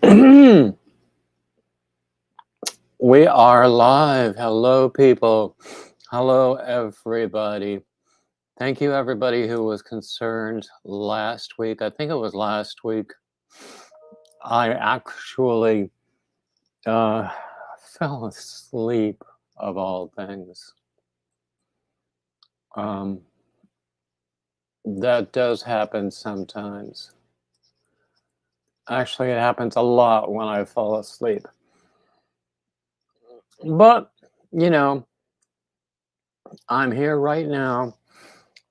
We are live. Hello, people. Hello, everybody. Thank you, everybody who was concerned last week. I think it was last week. I actually fell asleep, of all things. That does happen sometimes. Actually, it happens a lot when I fall asleep. But, you know, I'm here right now.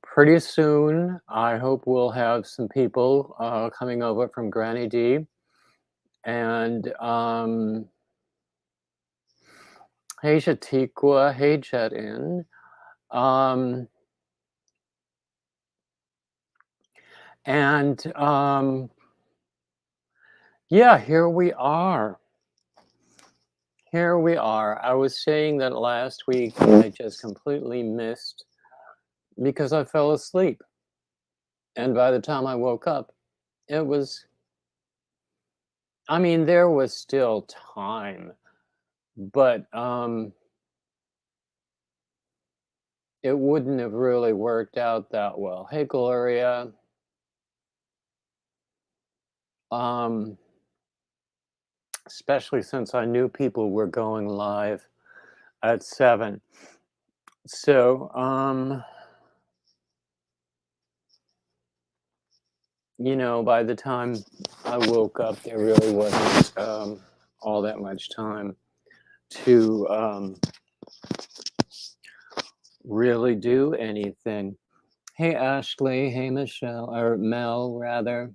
Pretty soon, I hope we'll have some people coming over from Granny D. And hey, Shatikwa. Hey, Jet-In. Um, and yeah, here we are. Here we are. I was saying that last week I just completely missed because I fell asleep. And by the time I woke up, it was, I mean, there was still time, but it wouldn't have really worked out that well. Hey, Gloria. Especially since I knew people were going live at 7. So, by the time I woke up, there really wasn't all that much time to really do anything. Hey, Ashley. Hey, Michelle, or Mel, rather.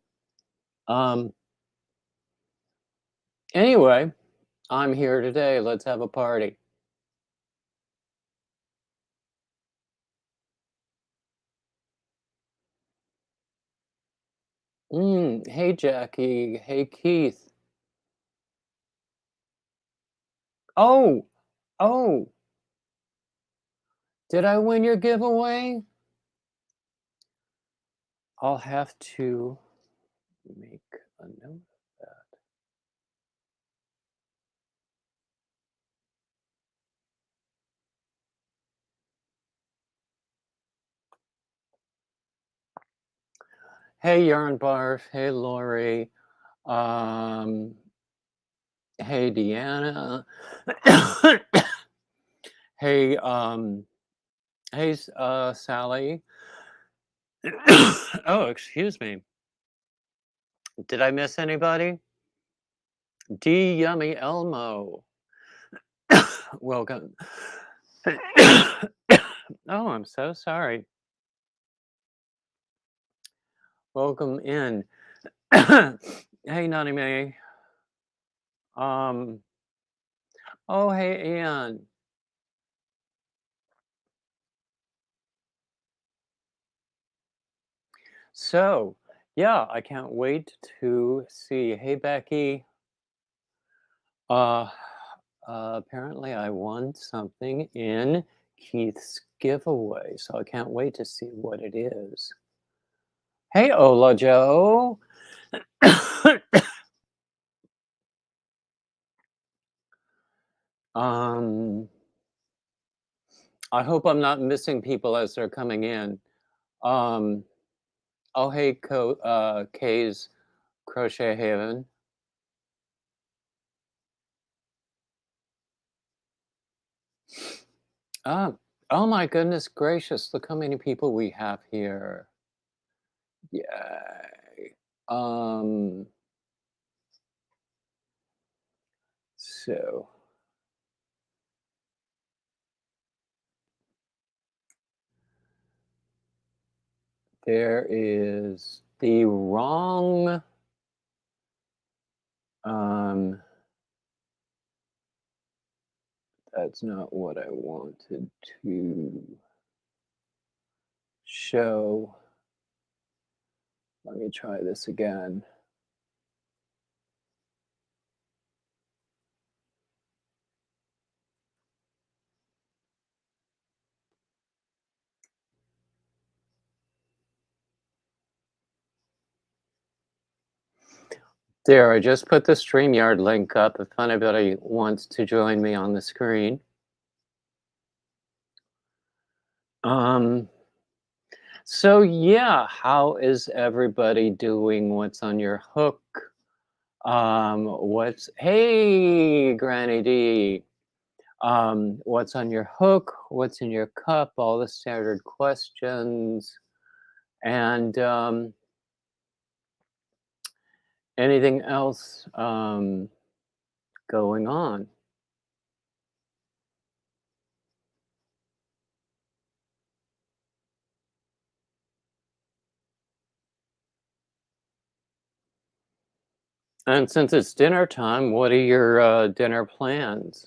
Anyway, I'm here today. Let's have a party. Hey, Jackie. Hey, Keith. Oh, oh, did I win your giveaway? I'll have to make a note of that. Hey, Yarn Barf. Hey, Lori. Hey, Deanna. Hey, Sally. Oh, excuse me. Did I miss anybody? D Yummy Elmo. Welcome. Oh, I'm so sorry. Welcome in. Hey, Nani May. Oh, hey, Ann. So, yeah, I can't wait to see. Hey, Becky. Uh, apparently I won something in Keith's giveaway, so I can't wait to see what it is. Hey, Ola Joe. I hope I'm not missing people as they're coming in. Oh, hey, Kay's Crochet Haven. Oh my goodness gracious, look how many people we have here. Yay. So there is the wrong that's not what I wanted to show. Let me try this again. There, I just put the StreamYard link up if anybody wants to join me on the screen. Um, so yeah, how is everybody doing? What's on your hook? What's hey, Granny D. What's on your hook? What's in your cup? All the standard questions. And anything else going on? And since it's dinner time, what are your dinner plans?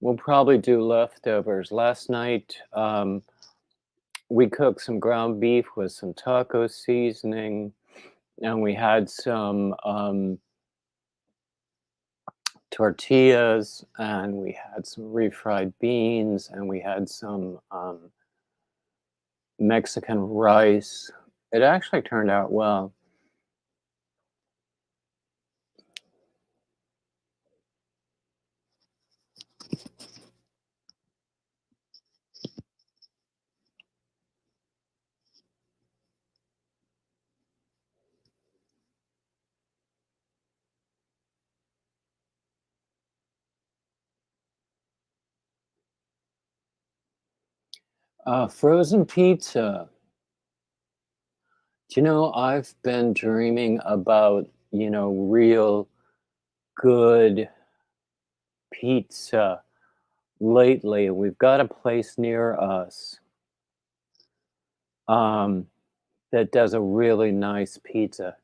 We'll probably do leftovers. Last night, we cooked some ground beef with some taco seasoning, and we had some tortillas, and we had some refried beans, and we had some Mexican rice. It actually turned out well. Frozen pizza. Do you know, I've been dreaming about, real good pizza lately. We've got a place near us um, that does a really nice pizza.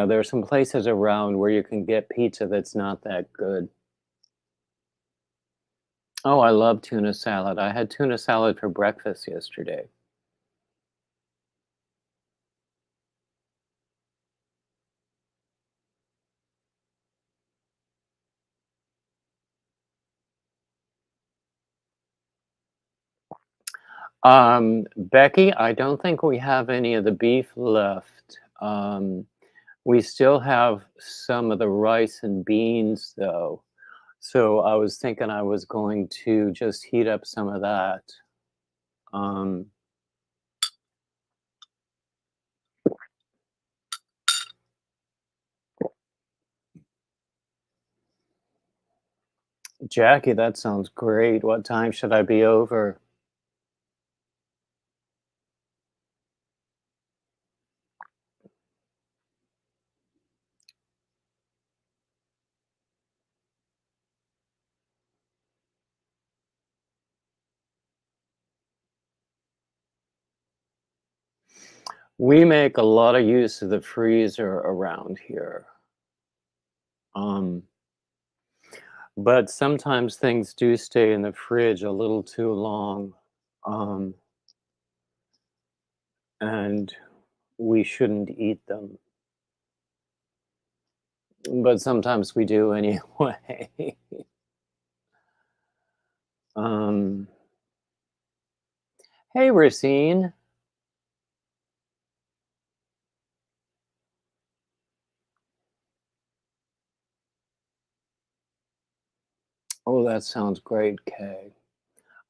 There are some places around where you can get pizza that's not that good. Oh, I love tuna salad. I had tuna salad for breakfast yesterday. Becky, I don't think we have any of the beef left. We still have some of the rice and beans, though. So I was thinking I was going to just heat up some of that. Um, Jackie, that sounds great. What time should I be over? We make a lot of use of the freezer around here. Um, but sometimes things do stay in the fridge a little too long. Um, and we shouldn't eat them. But sometimes we do anyway. um, hey, Racine. Oh, that sounds great, Kay.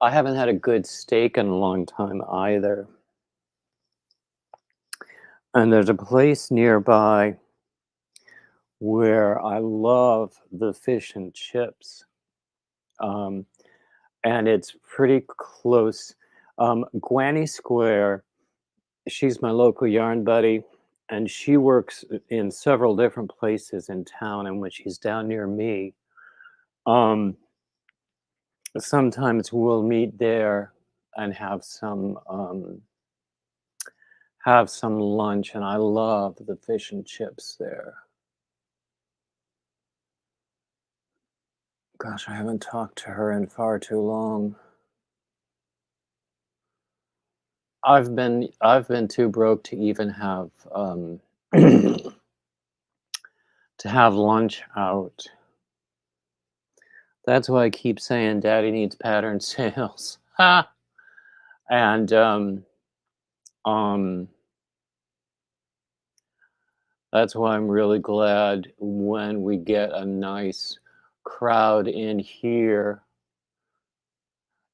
I haven't had a good steak in a long time either. And there's a place nearby where I love the fish and chips. Um, and it's pretty close. Granny Square, she's my local yarn buddy, and she works in several different places in town. And when she's down near me, um, sometimes we'll meet there and have some lunch. And I love the fish and chips there. Gosh, I haven't talked to her in far too long. I've been too broke to even have to have lunch out. That's why I keep saying daddy needs pattern sales. Ha! And um That's why I'm really glad when we get a nice crowd in here.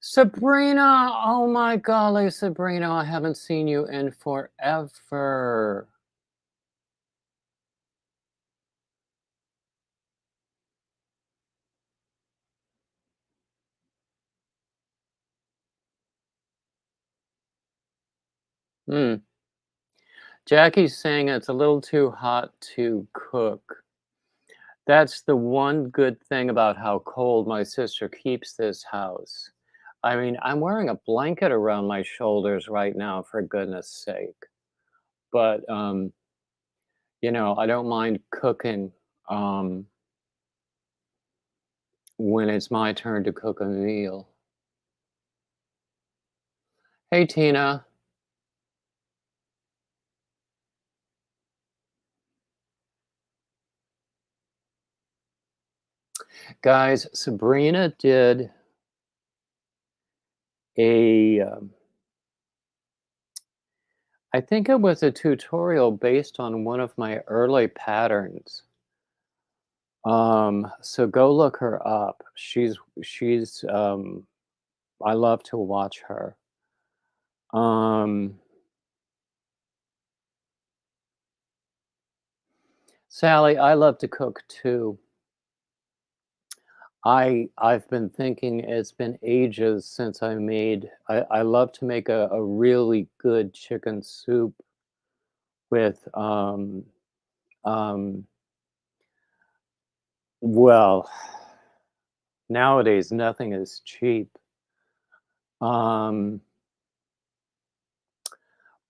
Sabrina! Oh my golly, Sabrina, I haven't seen you in forever. Hmm. Jackie's saying it's a little too hot to cook. That's the one good thing about how cold my sister keeps this house. I mean, I'm wearing a blanket around my shoulders right now, for goodness sake. But, I don't mind cooking um, when it's my turn to cook a meal. Hey, Tina. Guys, Sabrina did a, I think it was a tutorial based on one of my early patterns. So go look her up. She's I love to watch her. Um, Sally, I love to cook too. I've been thinking it's been ages since I love to make a really good chicken soup with um well, nowadays nothing is cheap. Um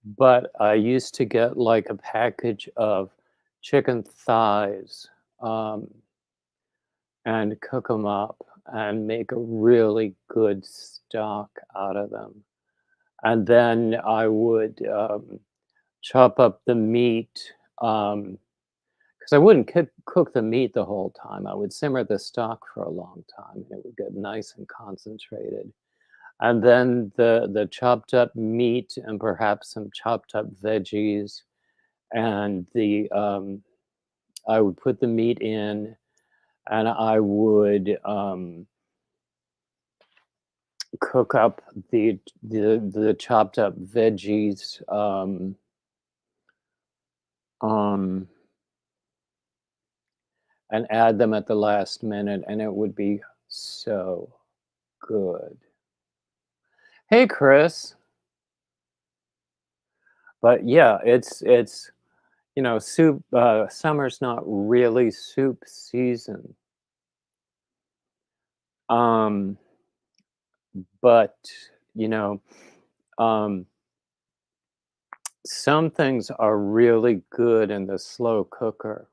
but I used to get like a package of chicken thighs um and cook them up and make a really good stock out of them. And then I would chop up the meat, because I wouldn't cook the meat the whole time. I would simmer the stock for a long time, and it would get nice and concentrated. And then the chopped up meat and perhaps some chopped up veggies, and the I would put the meat in, and I would cook up the chopped up veggies. Um, and add them at the last minute, and it would be so good. Hey, Chris. But yeah, it's soup. Summer's not really soup season. Um, but you know, um, some things are really good in the slow cooker.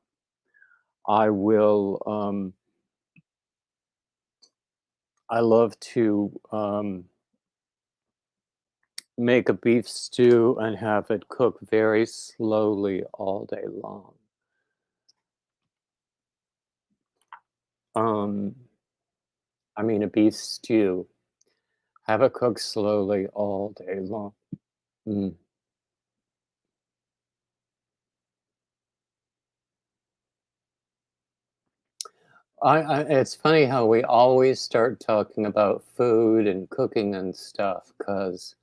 I will. I love to make a beef stew and have it cook very slowly all day long. Um, I mean, a beef stew, have it cook slowly all day long. Mm. It's funny how we always start talking about food and cooking and stuff, because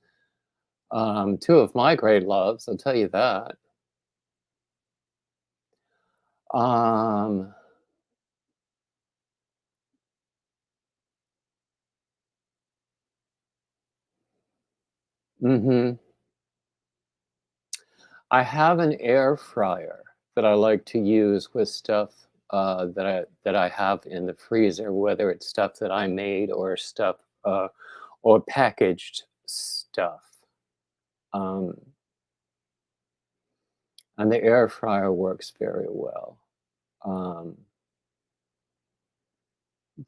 two of my great loves, I'll tell you that. Um, mhm. I have an air fryer that I like to use with stuff that I have in the freezer, whether it's stuff that I made or packaged stuff. Um, and the air fryer works very well um,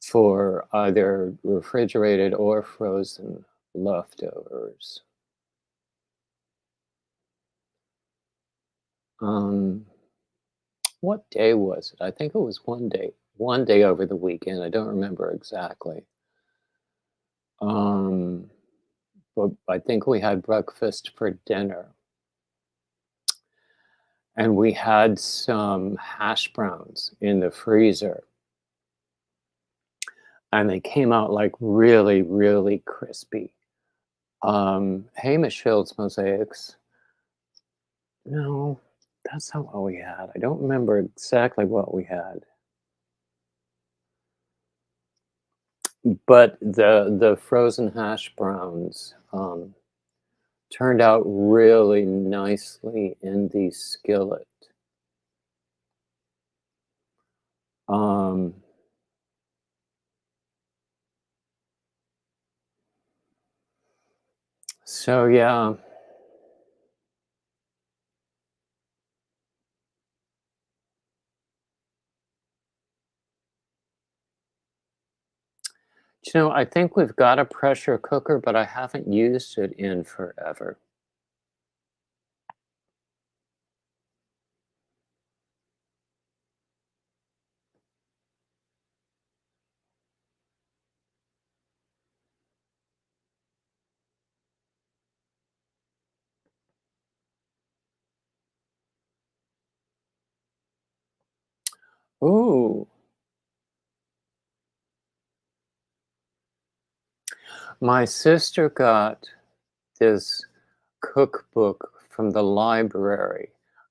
for either refrigerated or frozen leftovers. Um, what day was it? I think it was one day over the weekend. I don't remember exactly. Um, but I think we had breakfast for dinner. and we had some hash browns in the freezer, and they came out like really, really crispy. Hey, Michelle's Mosaics. No, that's not what we had. I don't remember exactly what we had. But the frozen hash browns, turned out really nicely in the skillet. Um, so yeah. I think we've got a pressure cooker, but I haven't used it in forever. Ooh, my sister got this cookbook from the library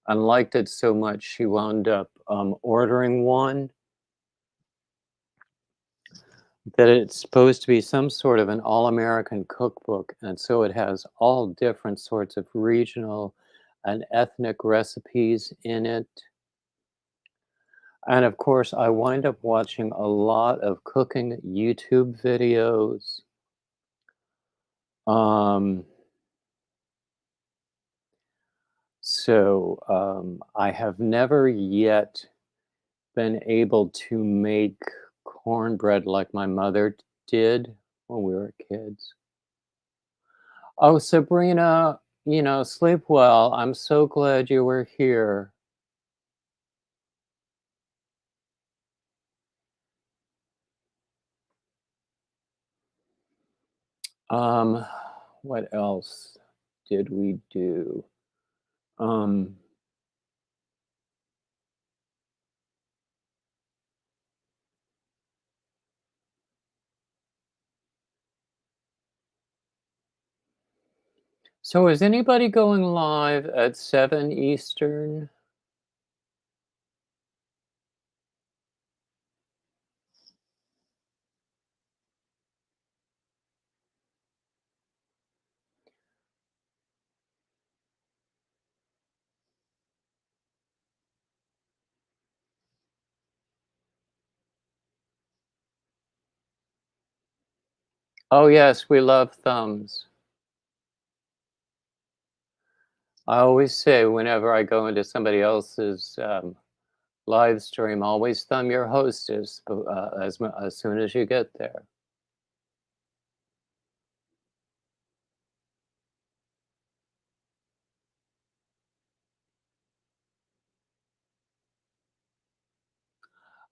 and liked it so much she wound up ordering one that it's supposed to be some sort of an all-American cookbook, and so it has all different sorts of regional and ethnic recipes in it. And of course, I wind up watching a lot of cooking YouTube videos. Um, I have never yet been able to make cornbread like my mother did when we were kids. Oh, Sabrina, sleep well. I'm so glad you were here. Um, what else did we do? Um, so is anybody going live at 7 Eastern? Oh, yes, we love thumbs. I always say whenever I go into somebody else's live stream, always thumb your hostess as soon as you get there.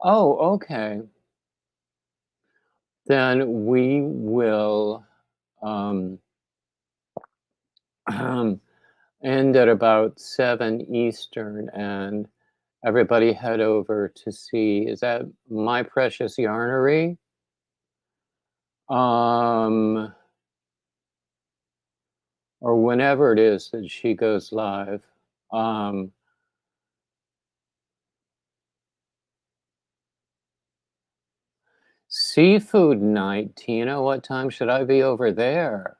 Oh, okay. Then we will um, end at about 7 Eastern, and everybody head over to see, is that My Precious Yarnery? Um, or whenever it is that she goes live. Um, Seafood night, Tina. What time should I be over there?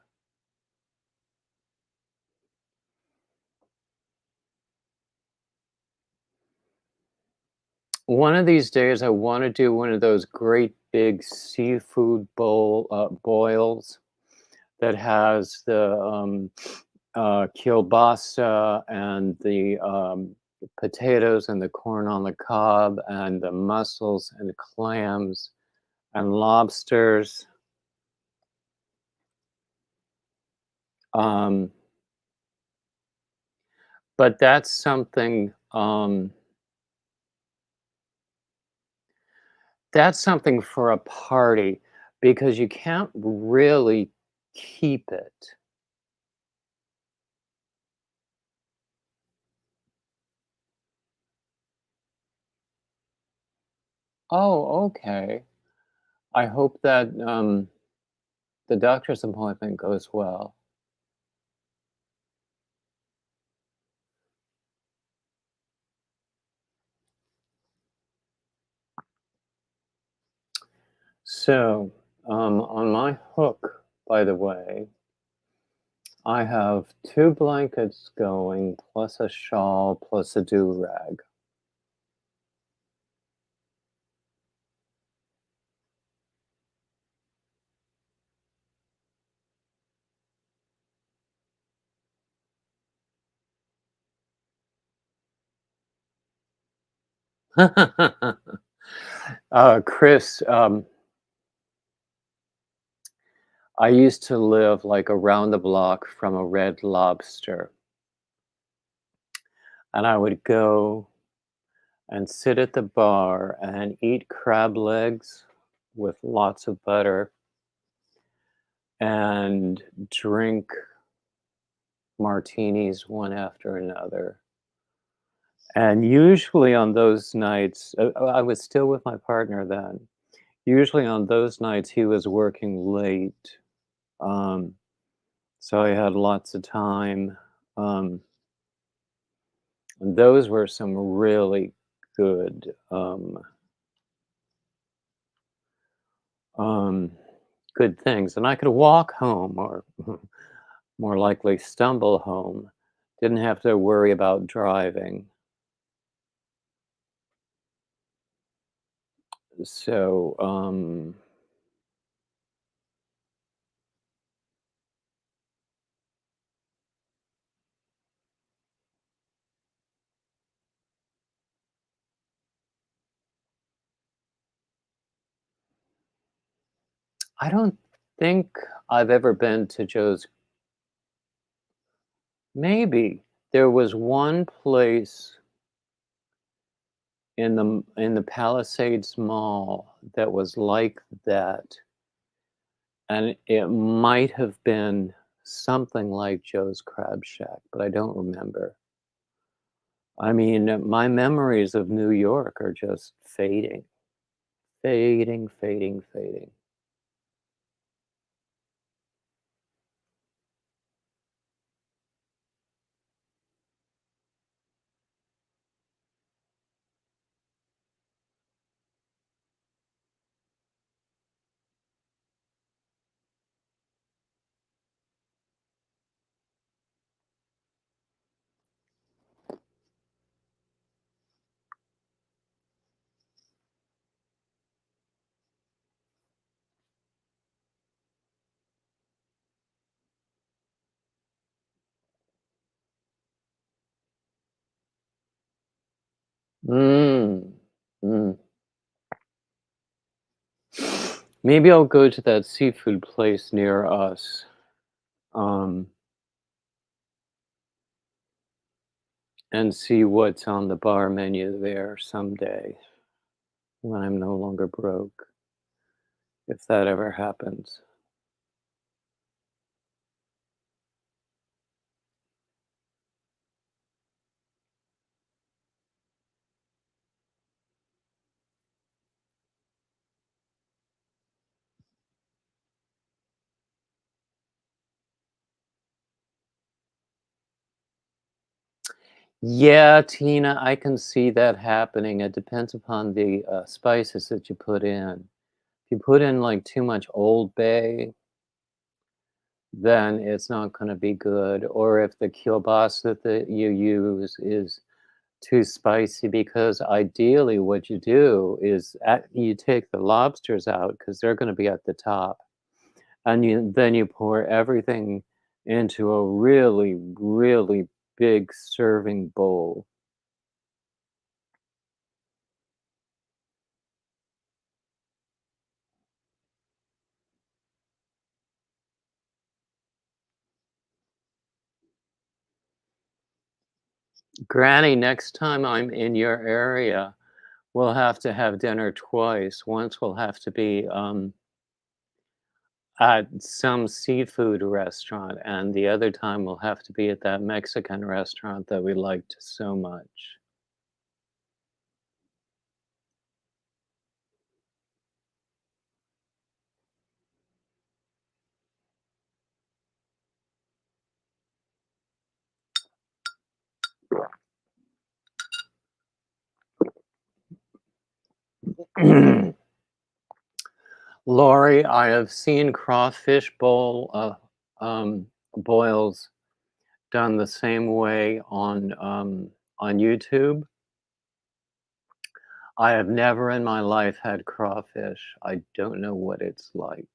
One of these days, I want to do one of those great big seafood boils that has the kielbasa and the potatoes and the corn on the cob and the mussels and clams and lobsters. Um, but that's something for a party because you can't really keep it. Oh, okay. I hope that the doctor's appointment goes well. So, on my hook, by the way, I have two blankets going, plus a shawl, plus a do rag. Chris, I used to live like around the block from a Red Lobster, and I would go and sit at the bar and eat crab legs with lots of butter and drink martinis one after another. And usually on those nights, I was still with my partner then. Usually on those nights, he was working late. Um, so I had lots of time. Um, and those were some really good, um, good things. And I could walk home or more likely stumble home. Didn't have to worry about driving. So, I don't think I've ever been to Joe's. Maybe. There was one place in the Palisades Mall that was like that, and it might have been something like Joe's Crab Shack, but I don't remember. I mean, my memories of New York are just fading, fading, fading, fading. Mm, mm. Maybe I'll go to that seafood place near us, um, and see what's on the bar menu there someday when I'm no longer broke, if that ever happens. Yeah, Tina, I can see that happening. It depends upon the spices that you put in. If you put in like too much Old Bay, then it's not going to be good. Or if the kielbasa that you use is too spicy, because ideally what you do is you take the lobsters out because they're going to be at the top, and then you pour everything into a really, really big serving bowl. Granny, next time I'm in your area, we'll have to have dinner twice. Once will have to be at some seafood restaurant, and the other time will have to be at that Mexican restaurant that we liked so much. Lori, I have seen crawfish boils done the same way on YouTube. I have never in my life had crawfish. I don't know what it's like.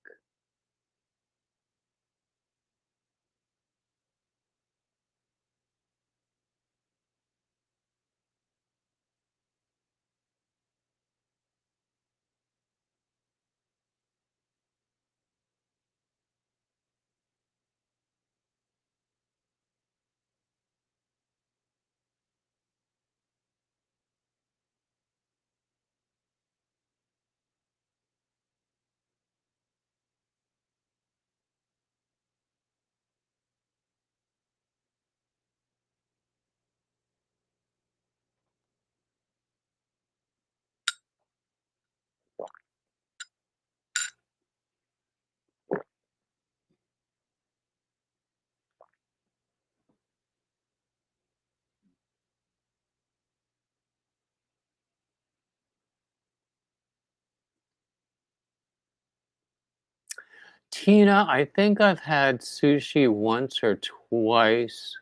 Tina, I think I've had sushi once or twice,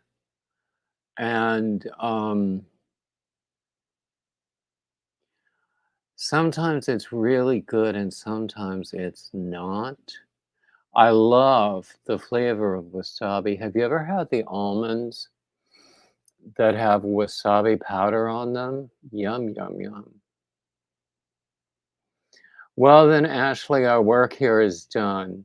and sometimes it's really good and sometimes it's not. I love the flavor of wasabi. Have you ever had the almonds that have wasabi powder on them? Yum, yum, yum. Well, then, Ashley, our work here is done.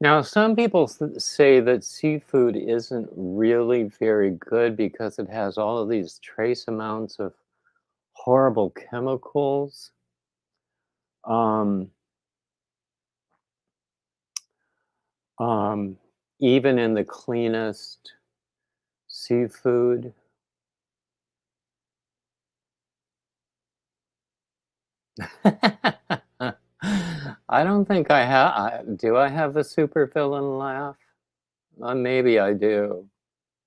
Now, some people say that seafood isn't really very good because it has all of these trace amounts of horrible chemicals. Um, um, Even in the cleanest seafood. I don't think I have. Do I have a supervillain laugh? Maybe I do.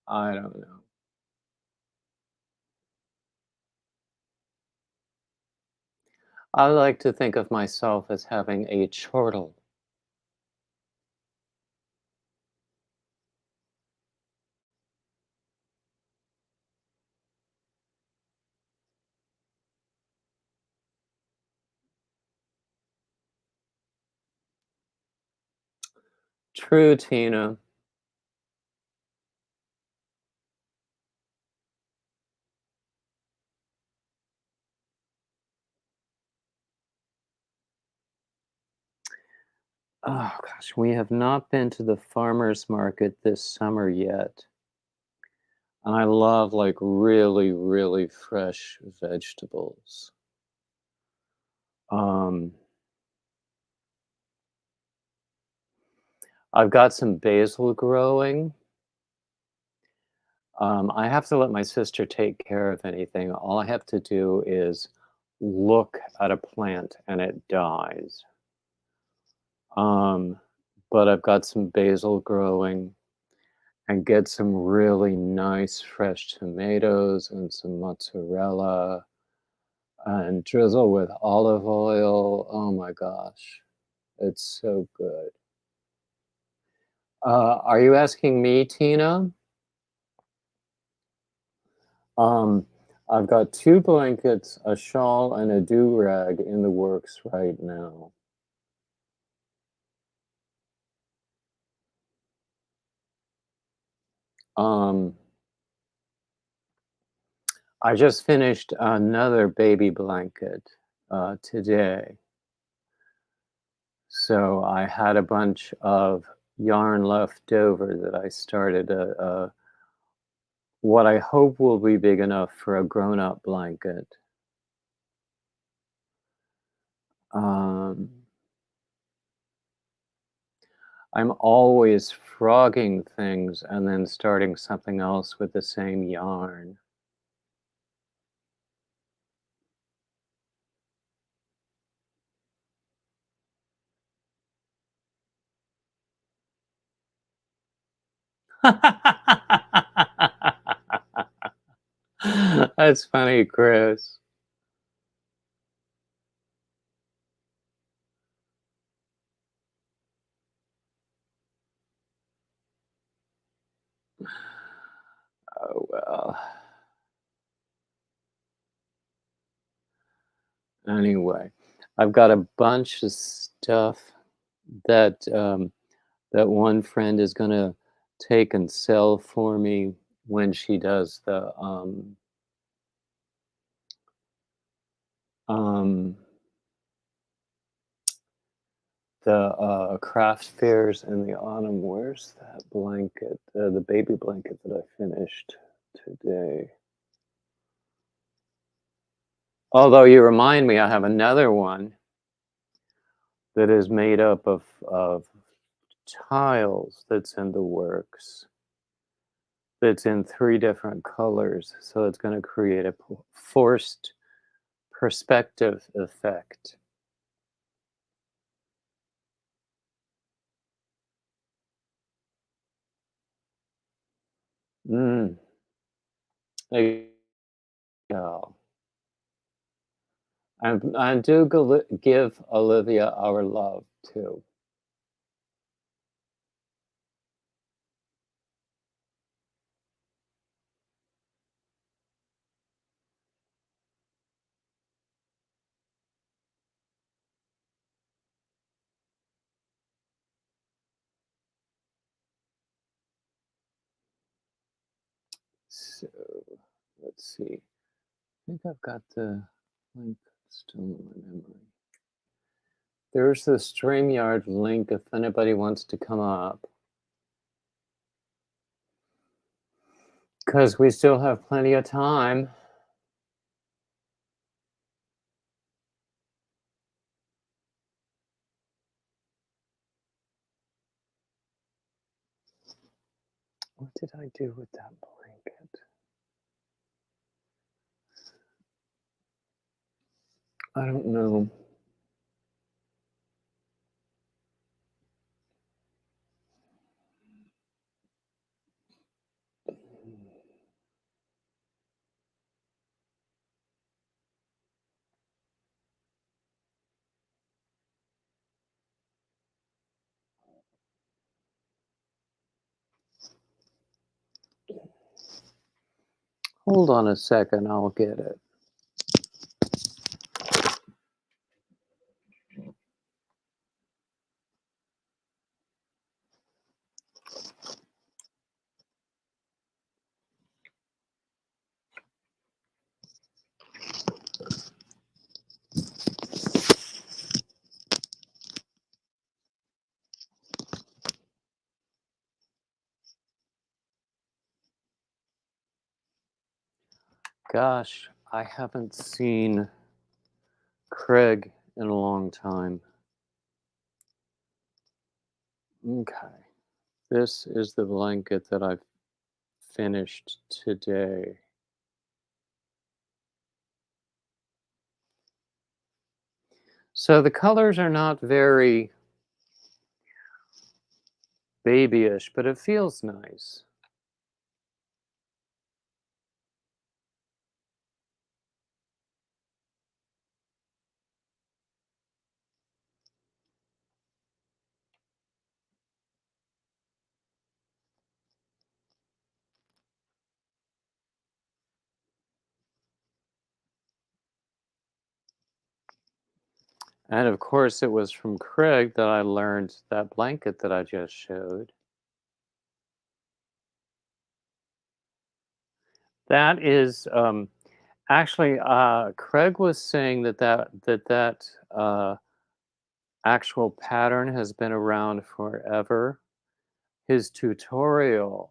I don't know. I like to think of myself as having a chortle. True, Tina. Oh gosh, we have not been to the farmer's market this summer yet. And I love like really, really fresh vegetables. Um, I've got some basil growing. I have to let my sister take care of anything. All I have to do is look at a plant and it dies. Um, but I've got some basil growing and get some really nice fresh tomatoes and some mozzarella and drizzle with olive oil. Oh my gosh, it's so good. Are you asking me, Tina? Um, I've got two blankets, a shawl, and a do rag in the works right now. Um, I just finished another baby blanket today. So I had a bunch of yarn left over that I started what I hope will be big enough for a grown-up blanket. Um, I'm always frogging things and then starting something else with the same yarn. That's funny, Chris. Oh, well. Anyway, I've got a bunch of stuff that that one friend is gonna take and sell for me when she does um, the craft fairs in the autumn. Where's that blanket? The baby blanket that I finished today. Although you remind me, I have another one that is made up of tiles that's in the works. That's in 3 different colors, so it's gonna create a forced perspective effect. Mm, there you go. And I do give Olivia our love too. So, let's see. I think I've got the link still in my memory. There's the StreamYard link if anybody wants to come up. Because we still have plenty of time. What did I do with that blanket? I don't know. Hold on a second, I'll get it. Gosh, I haven't seen Craig in a long time. Okay. This is the blanket that I've finished today. So the colors are not very babyish, but it feels nice. And of course, it was from Craig that I learned that blanket that I just showed. That is actually Craig was saying that actual pattern has been around forever. In his tutorial,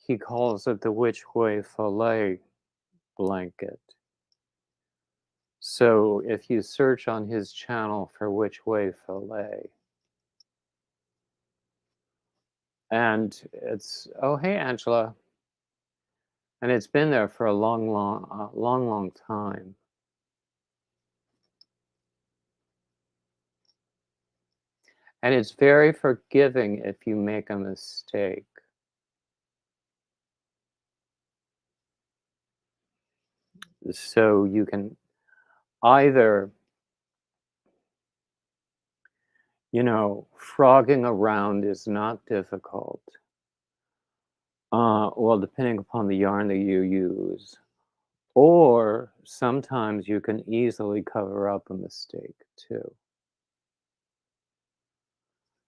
he calls it the Which Way Filet blanket. So if you search on his channel for Which Way Filet, and it's oh hey Angela, and it's been there for a long time. And it's very forgiving if you make a mistake. So you can either, frogging around is not difficult. Well, depending upon the yarn that you use. Or sometimes you can easily cover up a mistake too.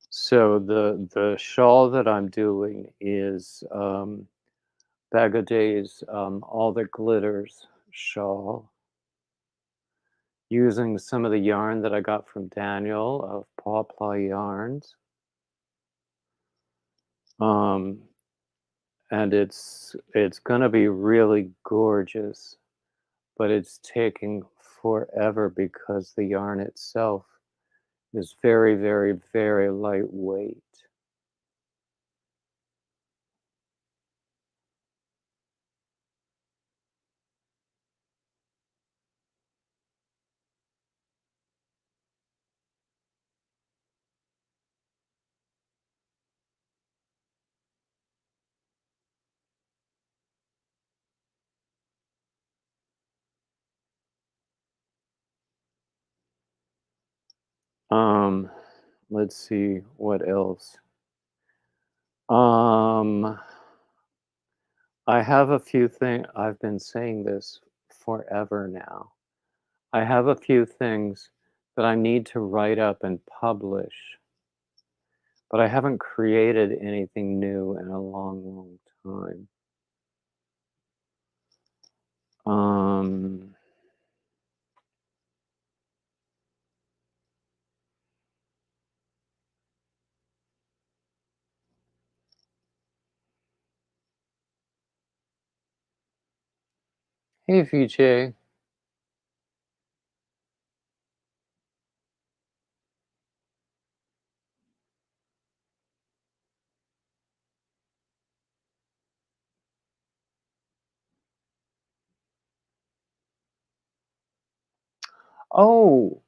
So the shawl that I'm doing is Bag O' Days All That Glitters shawl, using some of the yarn that I got from Daniel of Pawpaw Yarns. Um, and it's gonna be really gorgeous, but it's taking forever because the yarn itself is very, very, very lightweight. Um, let's see what else. Um, I have a few things. I've been saying this forever now. I have a few things that I need to write up and publish, but I haven't created anything new in a long, long time. Um, hey, VJ. Oh,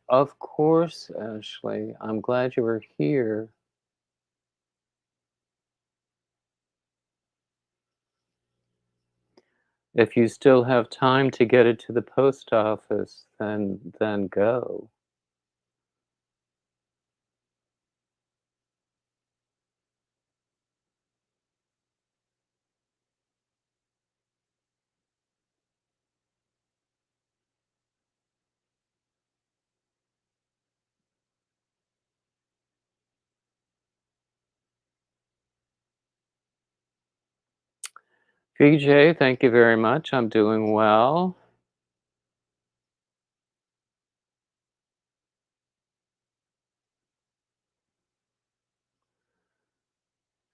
of course, Ashley. I'm glad you were here. If you still have time to get it to the post office, then go. VJ, thank you very much. I'm doing well.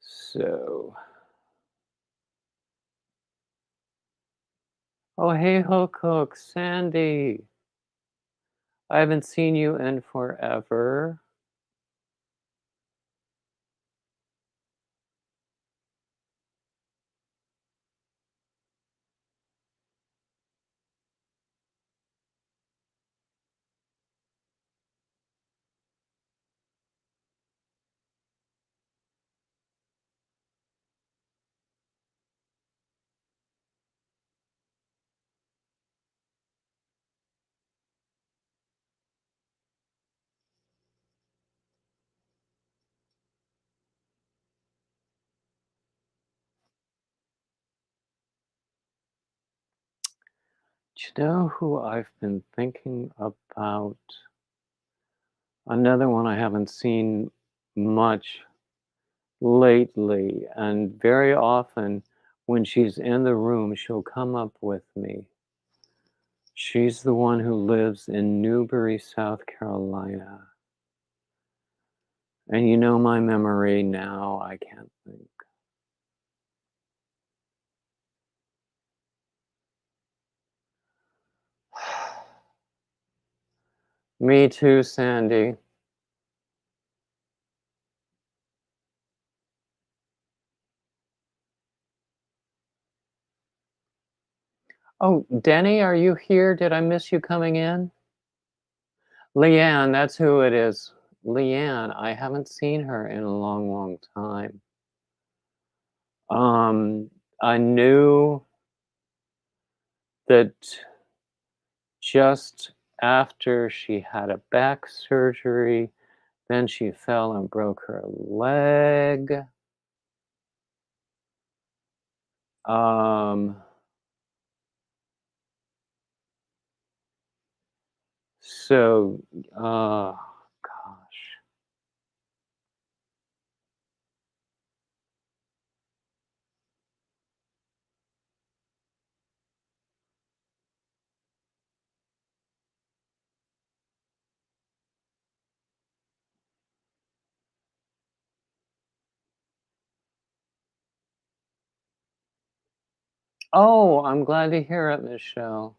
So, oh, hey, Hook, Sandy. I haven't seen you in forever. Do you know who I've been thinking about? Another one I haven't seen much lately, and very often when she's in the room, she'll come up with me. She's the one who lives in Newberry, South Carolina. And you know my memory now, I can't think. Me too, Sandy. Oh, Denny, are you here? Did I miss you coming in? Leanne, that's who it is. Leanne, I haven't seen her in a long, long time. Um, I knew that just after she had a back surgery, then she fell and broke her leg. Um, so, gosh. Oh, I'm glad to hear it, Michelle.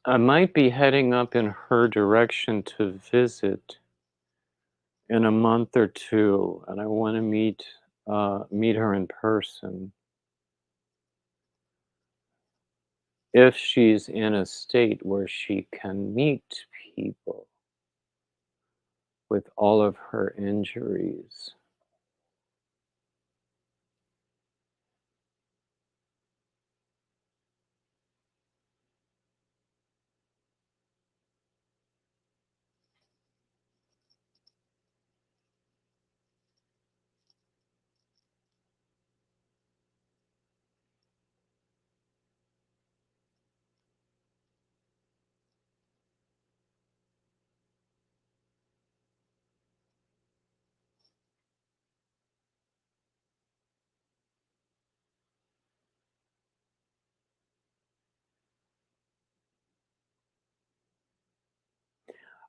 I might be heading up in her direction to visit in a month or two, and I want to meet her in person if she's in a state where she can meet people with all of her injuries.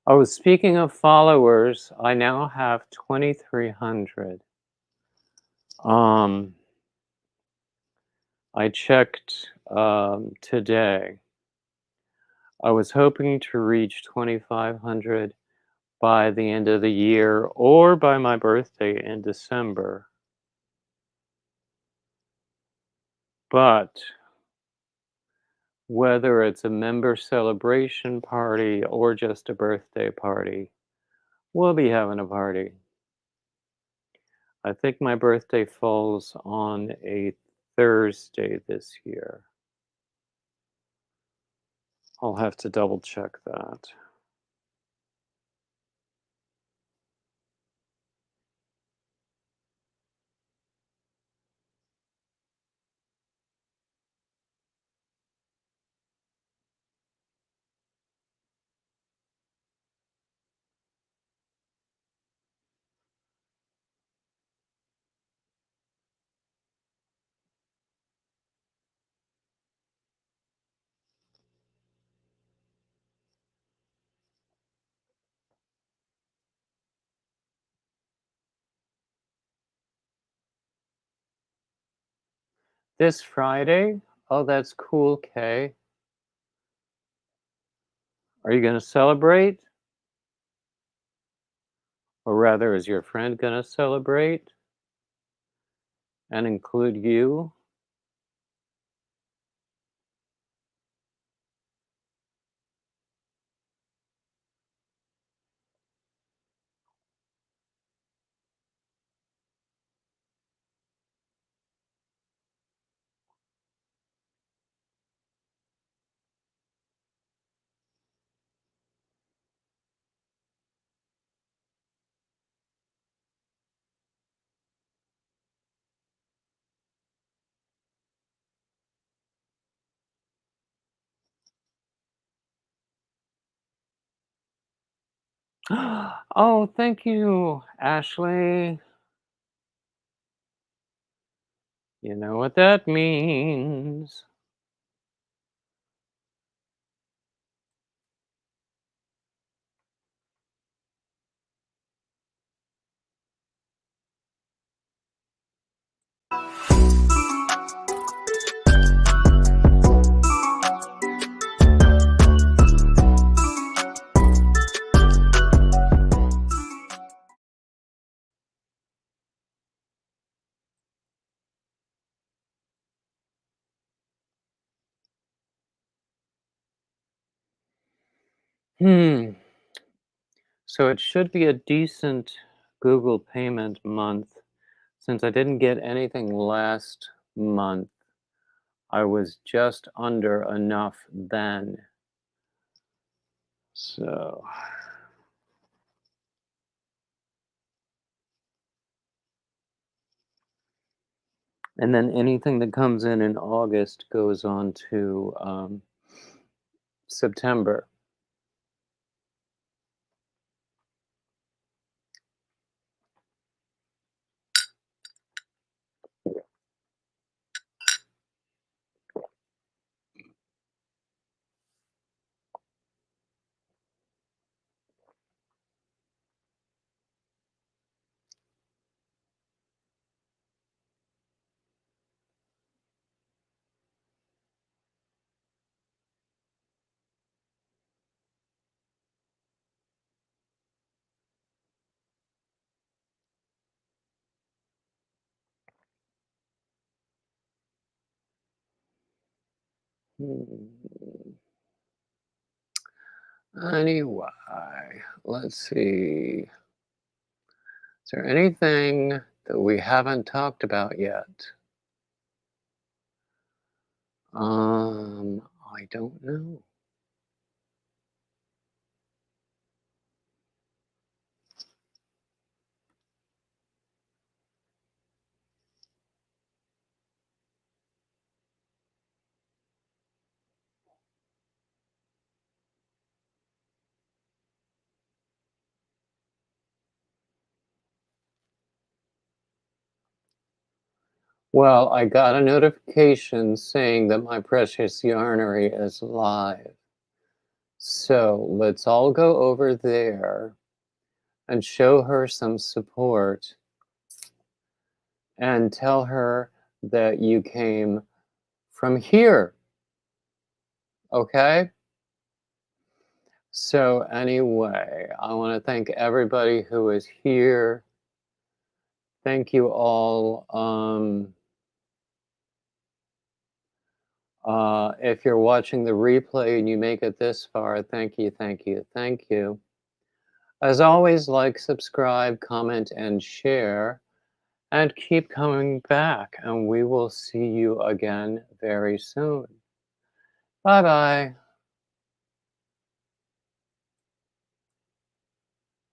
Oh, speaking of followers, I now have 2,300. Um, I checked today. I was hoping to reach 2,500 by the end of the year or by my birthday in December. But whether it's a member celebration party or just a birthday party, we'll be having a party. I think my birthday falls on a Thursday this year. I'll have to double check that. This Friday? Oh, that's cool, Kay. Are you going to celebrate? Or rather, is your friend going to celebrate and include you? Oh, thank you, Ashley. You know what that means. Hmm. So it should be a decent Google payment month. Since I didn't get anything last month, I was just under enough then. So, and then anything that comes in August goes on to September. Hmm. Anyway, let's see. Is there anything that we haven't talked about yet? I don't know. Well, I got a notification saying that my precious yarnery is live. So let's all go over there and show her some support and tell her that you came from here. Okay? So, anyway, I want to thank everybody who is here. Thank you all. If you're watching the replay and you make it this far, thank you, thank you, thank you. As always, like, subscribe, comment, and share, and keep coming back. And we will see you again very soon. Bye bye.